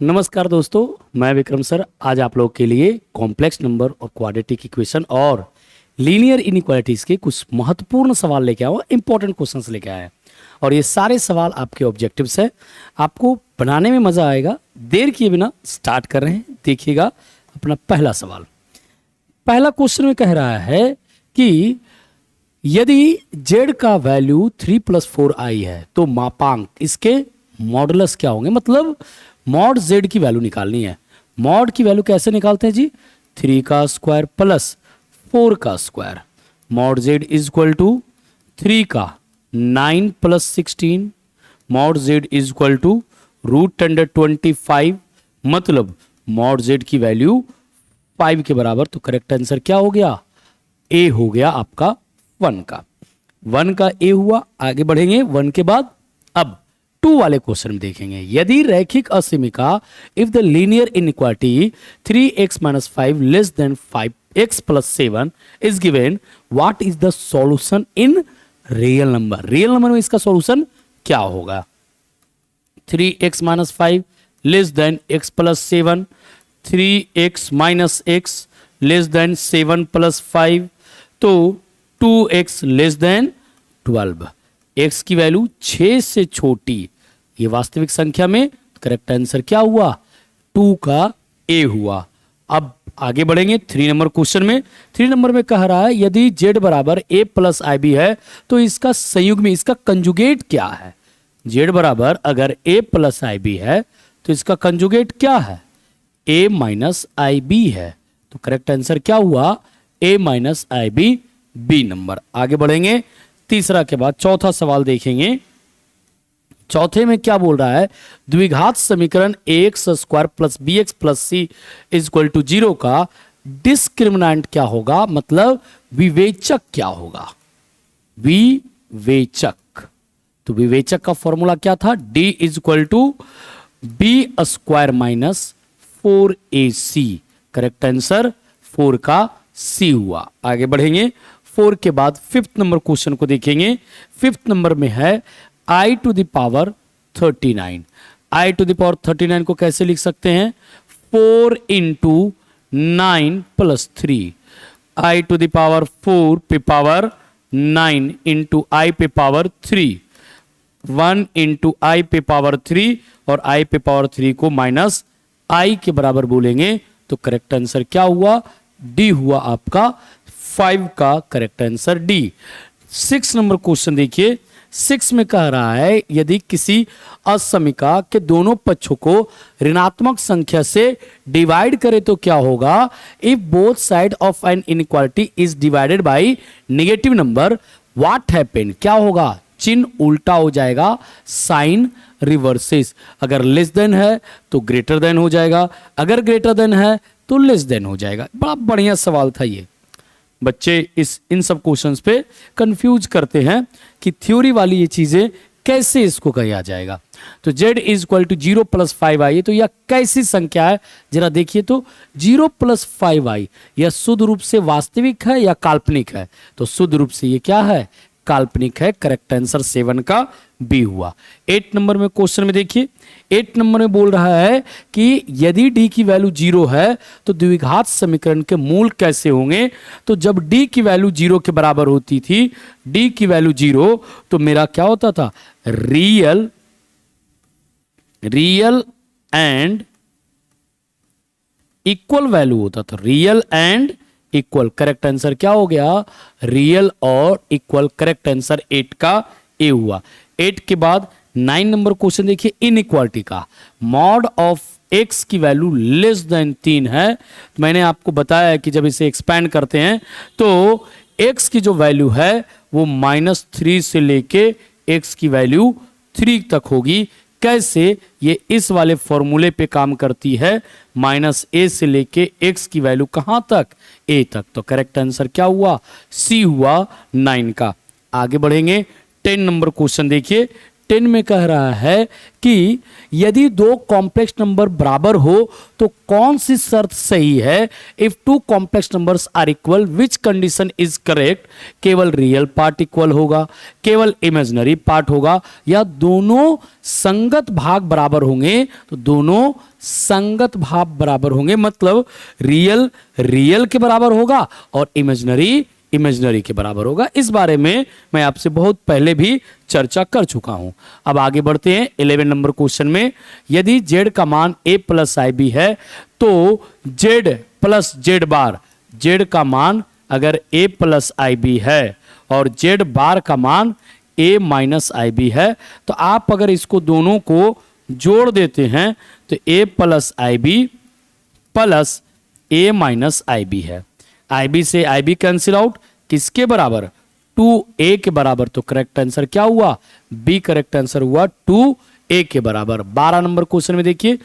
नमस्कार दोस्तों, मैं विक्रम सर आज आप लोगों के लिए कॉम्प्लेक्स नंबर और क्वाड्रेटिक इक्वेशन और लीनियर इनइक्वालिटीज के कुछ महत्वपूर्ण सवाल लेके आया हूँ, इंपॉर्टेंट क्वेश्चंस लेके आया है। और ये सारे सवाल आपके ऑब्जेक्टिव्स है, आपको बनाने में मज़ा आएगा। देर किए बिना स्टार्ट कर रहे हैं। देखिएगा अपना पहला सवाल। पहला क्वेश्चन में कह रहा है कि यदि z का वैल्यू 3 + 4i है तो मापांक इसके मॉडुलस क्या होंगे। मतलब मॉड z की वैल्यू निकालनी है। मॉड की वैल्यू कैसे निकालते हैं जी? 3 का स्क्वायर प्लस 4 का square. Mod z is equal to 3 का 9 + 16। Mod z is equal to √25। मतलब मॉड z की वैल्यू 5 के बराबर। तो करेक्ट आंसर क्या हो गया? ए हो गया आपका 1 का। 1 का ए हुआ। आगे बढ़ेंगे 1 के बाद। अब 2 वाले क्वेश्चन में देखेंगे। यदि रैखिक असीमिका if the linear inequality 3x - 5 less than 5x + 7 is given, what is the solution in real number. Real number में इसका सॉल्यूशन क्या होगा? 3x - 5 less than x + 7, 3x - x less than 7 + 5, तो 2x लेस देन 12। x की value 6 से छोटी, ये वास्तविक संख्या में करेक्ट आंसर क्या हुआ? 2 का ए हुआ। अब आगे बढ़ेंगे 3 नंबर क्वेश्चन में। 3 नंबर में कह रहा है यदि z बराबर a + ib है तो इसका संयुग्मी, इसका कंजुगेट क्या है। z बराबर अगर a + ib है तो इसका कंजुगेट क्या है? a - ib है। तो करेक्ट आंसर क्या हुआ? a - ib, B number. आगे बढ़ेंगे तीसरा के बाद चौथा सवाल देखेंगे। चौथे में क्या बोल रहा है? द्विघात समीकरण ax² + bx + c = 0 का डिस्क्रिमिनेंट क्या होगा। मतलब विवेचक क्या होगा? विवेचक। तो विवेचक का फॉर्मूला क्या था? d = b² - 4ac। Correct answer 4 का सी हुआ। आगे बढ़ेंगे 4 के बाद 5th नंबर क्वेश्चन को देखेंगे। 5th नंबर में है i to the power 39। i to the power 39 को कैसे लिख सकते हैं? 4 × 9 + 3। i to the power 4 पे पावर 9 × i पे पावर 3, 1 × i पे पावर 3 और i पे पावर 3 को माइनस i के बराबर बोलेंगे। तो करेक्ट आंसर क्या हुआ? डी हुआ आपका 5 का correct answer D. 6 number question देखिए। 6 में कह रहा है यदि किसी असमीका के दोनों पक्षों को ऋणात्मक संख्या से डिवाइड करे तो क्या होगा। If both side of an inequality is divided by negative number, what happen. क्या होगा? चिन्ह उल्टा हो जाएगा, साइन रिवर्सेस। अगर लेस देन है तो ग्रेटर देन हो जाएगा, अगर ग्रेटर देन है तो लेस देन हो जाएगा। बड़ा बढ़िया सवाल था ये। बच्चे इन सब क्वेश्चंस पे कंफ्यूज करते हैं कि थ्योरी वाली ये चीजें कैसे इसको किया जाएगा। तो z = 0 + 5i, तो यह कैसी संख्या है जरा देखिए। तो 0 + 5i यह शुद्ध रूप से वास्तविक है या काल्पनिक है? तो शुद्ध रूप से ये क्या है? काल्पनिक है। करेक्ट आंसर 7 का बी हुआ। 8 नंबर में क्वेश्चन में देखिए। 8 नंबर में बोल रहा है कि यदि d की वैल्यू 0 है तो द्विघात समीकरण के मूल कैसे होंगे। तो जब d की वैल्यू 0 के बराबर होती थी, d की वैल्यू 0, तो मेरा क्या होता था? रियल एंड इक्वल वैल्यू होता था। Real and equal. Correct answer क्या हो गया? रियल और इक्वल। करेक्ट आंसर 8 का ए हुआ। 8 के बाद 9 नंबर क्वेश्चन देखिए। इनइक्वालिटी का मॉड ऑफ x की वैल्यू लेस देन 3 है। तो मैंने आपको बताया है कि जब इसे एक्सपैंड करते हैं तो x की जो वैल्यू है वो -3 से लेके x की वैल्यू 3 तक होगी। कैसे? ये इस वाले फॉर्मूले पे काम करती है। -a से लेके x की वैल्यू कहां तक? a तक। तो करेक्ट आंसर क्या हुआ? सी हुआ 9 का। आगे बढ़ेंगे 10 नंबर क्वेश्चन देखिए। 10 में कह रहा है कि यदि दो कॉम्प्लेक्स नंबर बराबर हो तो कौन सी शर्त सही है। If two complex numbers are equal which condition is correct. केवल रियल पार्ट इक्वल होगा, केवल इमेजिनरी पार्ट होगा, या दोनों संगत भाग बराबर होंगे। तो दोनों संगत भाग बराबर होंगे, मतलब रियल रियल के बराबर होगा और इमेजिनरी इमेजिनरी के बराबर होगा। इस बारे में मैं आपसे बहुत पहले भी चर्चा कर चुका हूं। अब आगे बढ़ते हैं 11 नंबर क्वेश्चन में। यदि z का मान a प्लस आई बी है तो z प्लस जेड बार, z का मान अगर a प्लस आई बी है और z बार का मान a माइनस आई बी है, तो आप अगर इसको दोनों को जोड़ देते हैं तो a plus i b plus a minus i b है। आई बी से आई बी कैंसिल आउट, किसके बराबर 2a के बराबर। तो करेक्ट आंसर क्या हुआ, बी करेक्ट आंसर हुआ 2a के बराबर। 12 नंबर क्वेश्चन में देखिए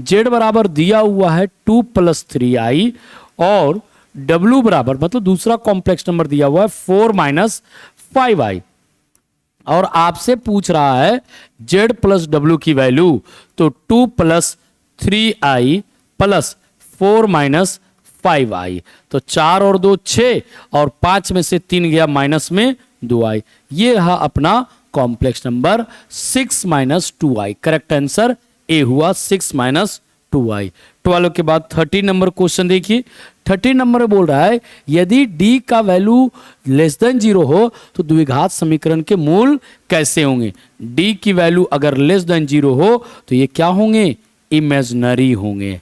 z बराबर दिया हुआ है 2 प्लस 3i और w बराबर मतलब दूसरा कॉम्प्लेक्स नंबर दिया हुआ है 4 माइनस 5i और आपसे पूछ रहा है z प्लस w की वैल्यू। तो 2 plus 3i plus 4 minus 5i, तो 4 और 2 6 और 5 में से 3 गया माइनस में 2i। ये रहा अपना complex number 6 minus 2i। Correct answer A हुआ 6 माइनस 2i। 12 के बाद 13 नंबर क्वेश्चन देखिए। 13 नंबर में बोल रहा है यदि d का वैल्यू लेस देन 0 हो तो द्विघात समीकरण के मूल कैसे होंगे। d की वैल्यू अगर लेस देन 0 हो तो ये क्या होंगे, इमेजिनरी होंगे।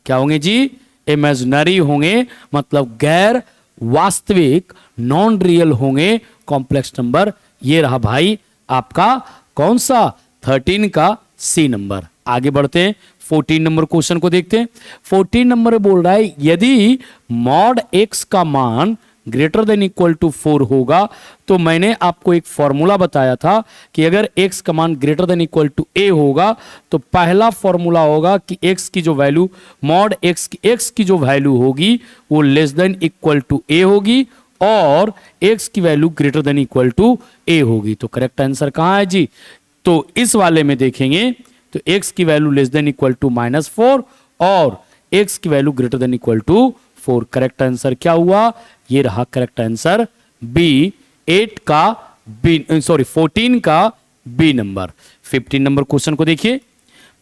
क्या होंगे जी, इमेजिनरी होंगे, मतलब गैर वास्तविक, नॉन रियल होंगे कॉम्प्लेक्स नंबर। ये रहा भाई आपका कौन सा 13 का सी नंबर। आगे बढ़ते हैं 14 नंबर क्वेश्चन को देखते हैं। 14 नंबर में बोल रहा है यदि मॉड x का मान ग्रेटर देन इक्वल टू 4 होगा तो मैंने आपको एक फॉर्मूला बताया था कि अगर x का मान greater than equal to a होगा तो पहला फॉर्मूला होगा कि x की जो वैल्यू मॉड x की जो वैल्यू होगी वो less than equal to a होगी और x की value greater than equal to a होगी। तो करेक्ट आंसर कहां है जी, तो इस वाले में देखेंगे तो x की value less than equal to -4 और x की value greater than equal to 4। Correct answer क्या हुआ, ये रहा करेक्ट आंसर बी 14 का बी नंबर। 15 नंबर क्वेश्चन को देखिए,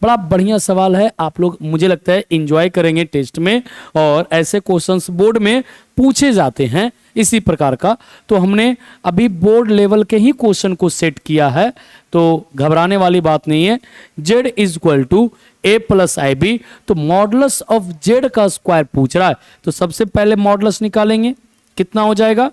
बड़ा बढ़िया सवाल है। आप लोग मुझे लगता है एंजॉय करेंगे टेस्ट में और ऐसे क्वेश्चंस बोर्ड में पूछे जाते हैं इसी प्रकार का। तो हमने अभी बोर्ड लेवल के ही क्वेश्चन को सेट किया है, तो घबराने वाली बात नहीं है। z is equal to a plus i b, तो मॉडुलस ऑफ z का स्क्वायर पूछ रहा है तो सबसे पहले मॉडुलस निकालेंगे, कितना हो जाएगा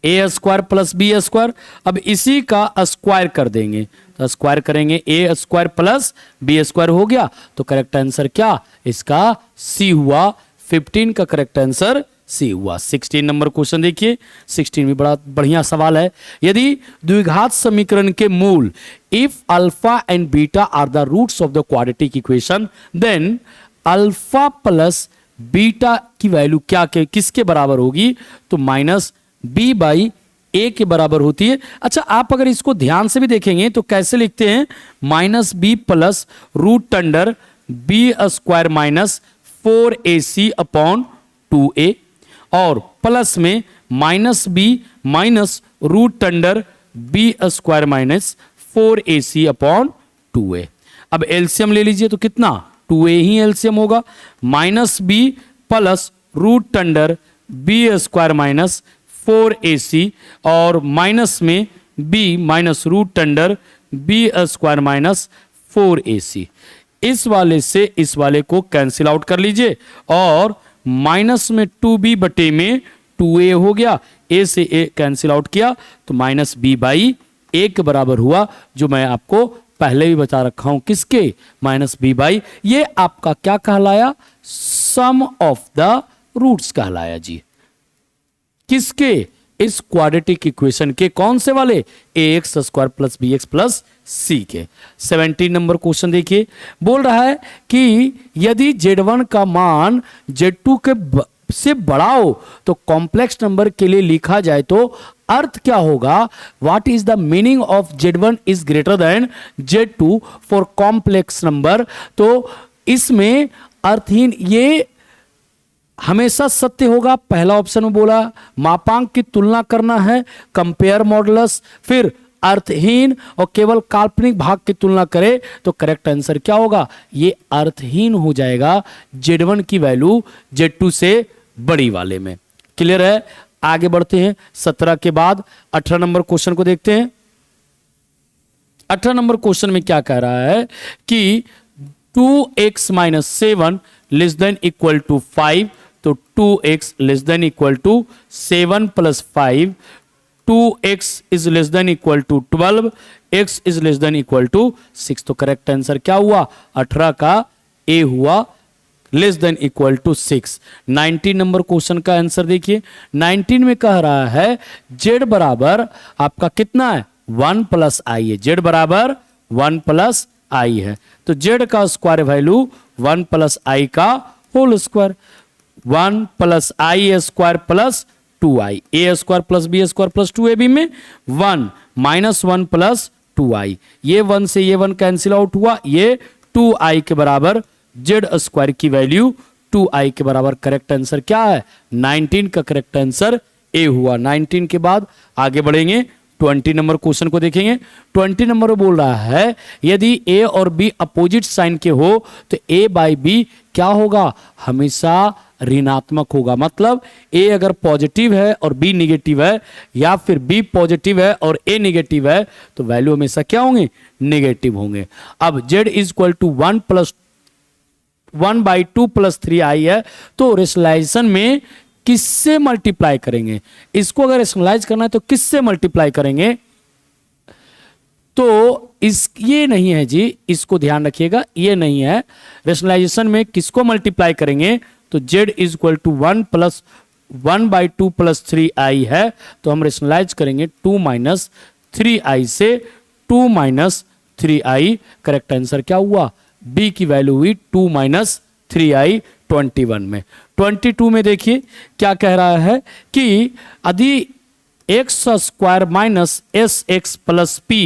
a square plus b square. अब इसी का स्क्वायर कर देंगे तो स्क्वायर करेंगे a square plus b square हो गया। तो करेक्ट आंसर क्या इसका सी हुआ, 15 का करेक्ट आंसर सी हुआ। 16 नंबर क्वेश्चन देखिए, 16 भी बड़ा बढ़िया सवाल है। यदि द्विघात समीकरण के मूल if alpha and beta are the roots of the quadratic equation then alpha plus beta की वैल्यू क्या के किसके बराबर होगी, तो माइनस बी बाई ए के बराबर होती है। अच्छा, आप अगर इसको ध्यान से भी देखेंगे तो कैसे लिखते हैं, minus b plus root under b square minus 4ac upon 2a और प्लस में minus b minus root under b square minus 4ac upon 2a। अब एलसीएम ले लीजिए तो कितना 2a ही एलसीएम होगा, minus b plus root under b square minus 4ac और माइनस में b minus root under b square minus 4ac। इस वाले से इस वाले को कैंसिल आउट कर लीजिए और माइनस में 2b बटे में 2a हो गया, a से a कैंसिल आउट किया तो माइनस b बाई a के बराबर हुआ, जो मैं आपको पहले भी बता रखा हूं किसके, माइनस b बाई। ये आपका क्या कहलाया, सम ऑफ द रूट्स कहलाया जी, किसके, इस क्वाड्रेटिक इक्वेशन के, कौन से वाले, ax square plus bx plus c के। 17 नंबर क्वेश्चन देखिए, बोल रहा है कि यदि z1 का मान z2 के से बड़ा हो तो कॉम्प्लेक्स नंबर के लिए लिखा जाए तो अर्थ क्या होगा, what is the meaning of Z1 is greater than Z2 for complex number. तो इसमें अर्थहीन ये हमेशा सत्य होगा, पहला ऑप्शन में बोला। मापांक की तुलना करना है, कंपेयर मॉडुलस। फिर अर्थहीन और केवल काल्पनिक भाग की तुलना करें तो करेक्ट आंसर क्या होगा, ये अर्थहीन हो जाएगा Z1 की वैल्यू Z2 से बड़ी वाले में। क्लियर है? आगे बढ़ते हैं 17 के बाद 18 नंबर क्वेश्चन को देखते हैं। 18 नंबर क्वेश्चन में क्या कह रहा है कि 2x minus 7 less than equal to 5, तो 2x less than equal to 7 plus 5, 2x is less than equal to 12, x is less than equal to 6। तो करेक्ट आंसर क्या हुआ, 18 का ए हुआ, less than equal to 6। 19 number question का answer देखिए। 19 में कह रहा है z बराबर आपका कितना है, 1 प्लस आई है। z बराबर 1 प्लस आई है, तो z का स्क्वायर वैल्यू 1 प्लस आई का whole square, 1 plus i square plus 2i, a square plus b square plus 2ab में 1 माइनस 1 प्लस 2i, ये 1 से ये 1 कैंसिल आउट हुआ, ये 2i के बराबर z स्क्वायर की वैल्यू 2i के बराबर। करेक्ट आंसर क्या है, 19 का करेक्ट आंसर ए हुआ। 19 के बाद आगे बढ़ेंगे, 20 नंबर क्वेश्चन को देखेंगे। 20 नंबर बोल रहा है यदि a और b अपोजिट साइन के हो तो a बाई बी क्या होगा, हमेशा ऋणात्मक होगा। मतलब a अगर पॉजिटिव है और b निगेटिव है, या फिर b पॉजिटिव है और a निगेटिव है, तो वैल्यू हमेशा क्या होंगे, नेगेटिव होंगे। अब z is equal to 1/2 plus 3i है, तो रेशनलाइजेशन में किससे मल्टीप्लाई करेंगे, इसको अगर रेशनलाइज करना है तो किससे मल्टीप्लाई करेंगे, तो ये नहीं है जी, इसको ध्यान रखिएगा, ये नहीं है। रेशनलाइजेशन में किसको मल्टीप्लाई करेंगे, तो z is equal to 1/2 plus 3i है, तो हम रेशनलाइज करेंगे 2 माइनस 3i से, 2 माइनस 3i। करेक्ट आंसर क्या हुआ, b की वैल्यू हुई 2 माइनस 3i 21 में। 22 में देखिए क्या कह रहा है कि यदि x square minus s x plus p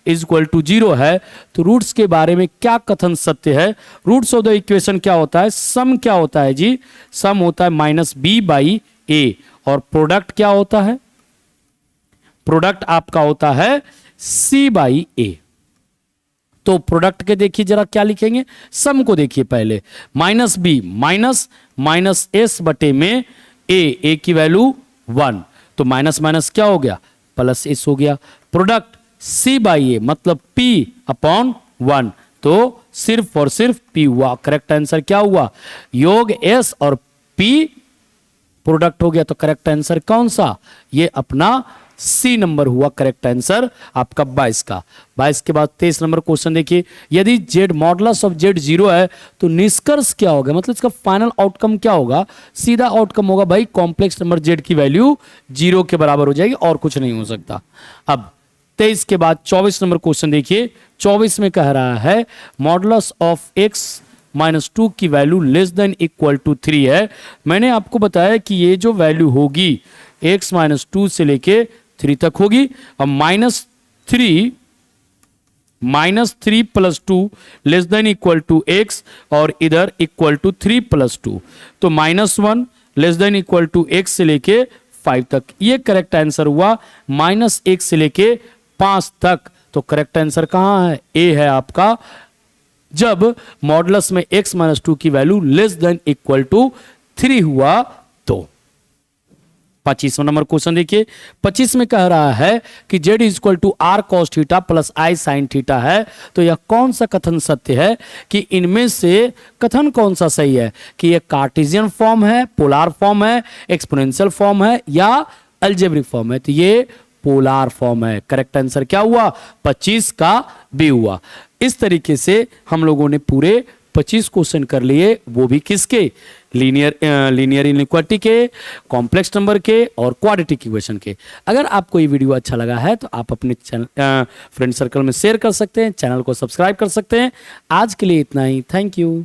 is equal to 0 है, तो रूट्स के बारे में क्या कथन सत्य है। रूट्स ऑफ द इक्वेशन क्या होता है, सम क्या होता है जी, सम होता है माइनस बी बाई ए, और प्रोडक्ट क्या होता है, प्रोडक्ट आपका होता है सी बाई ए। तो प्रोडक्ट के देखिए जरा क्या लिखेंगे, सम को देखिए पहले, माइनस बी माइनस एस बटे में ए की वैल्यू 1, तो माइनस माइनस क्या हो गया, प्लस एस हो गया। प्रोडक्ट सी बाई ए मतलब पी अपॉन 1, तो सिर्फ और सिर्फ पी हुआ। करेक्ट आंसर क्या हुआ, योग एस और पी प्रोडक्ट हो गया, तो करेक्ट आंसर कौन सा, ये अपना सी नंबर हुआ करेक्ट आंसर आपका 22 का। 22 के बाद 23 नंबर क्वेश्चन देखिए, यदि z मॉडुलस ऑफ z 0 है तो निष्कर्ष क्या होगा, मतलब इसका फाइनल आउटकम क्या होगा, सीधा आउटकम होगा भाई कॉम्प्लेक्स नंबर z की वैल्यू 0 के बराबर हो जाएगी, और कुछ नहीं हो सकता। अब 23 के बाद 24 नंबर क्वेश्चन देखिए। 24 में कह रहा है मॉडुलस ऑफ x माइनस 2 की value less than equal to 3 है। मैंने आपको बताया कि ये जो वैल्यू होगी x माइनस 2 से लेके 3 तक होगी। अब minus 3 plus 2 less than equal to x, और इधर इक्वल टू 3 प्लस 2, तो -1 less than equal to x से लेके 5 तक। ये करेक्ट आंसर हुआ, -1 से लेके 5 तक। तो करेक्ट आंसर कहां है, ए है आपका, जब मॉडुलस में x माइनस 2 की value less than equal to 3 हुआ तो। 25 नंबर क्वेश्चन देखिए। 25 में कह रहा है कि z is equal to r cos theta plus i sine theta है, तो यह कौन सा कथन सत्य है, कि इनमें से कथन कौन सा सही है, कि यह कार्टेशियन फॉर्म है, पोलार फॉर्म है, एक्सपोनेंशियल फॉर्म है, या अलजेब्रिक फॉर्म है। तो ये पोलार फॉर्म है। करेक्ट आंसर क्या हुआ, 25 का बी हुआ। इस तरीके से हम लोगों ने पूरे 25 क्वेश्चन कर लिए, वो भी किसके, लीनियर इनइक्वालिटी के, कॉम्प्लेक्स नंबर के और क्वाड्रेटिक इक्वेशन के। अगर आपको ये वीडियो अच्छा लगा है तो आप अपने चैनल फ्रेंड सर्कल में शेयर कर सकते हैं, चैनल को सब्सक्राइब कर सकते हैं। आज के लिए इतना ही, थैंक यू।